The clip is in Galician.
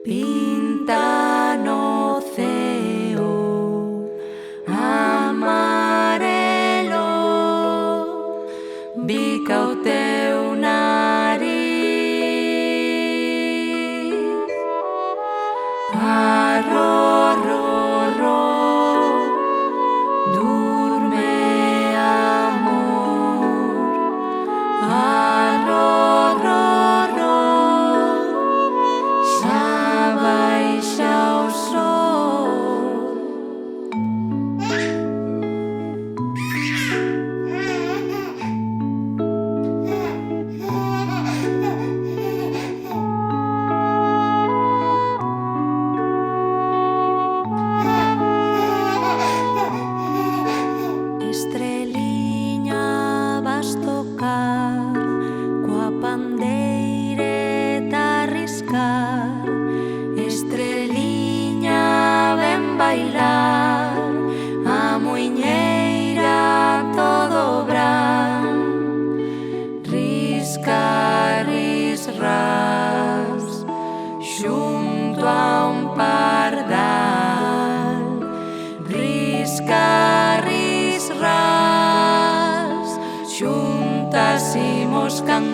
Pinta no ceo amarelo, bica o teu nariz. Arro, ro, ro, durme amor. Arro, ro, ro, xa baixa o sol. Estreliña vas tocar, coa pandeireta arriscar. Estreliña ven bailar, a muiñeira todo bran. Risca, ris, ras, xunto a un pardal. Risca, ris, ras, xuntas imos cantar.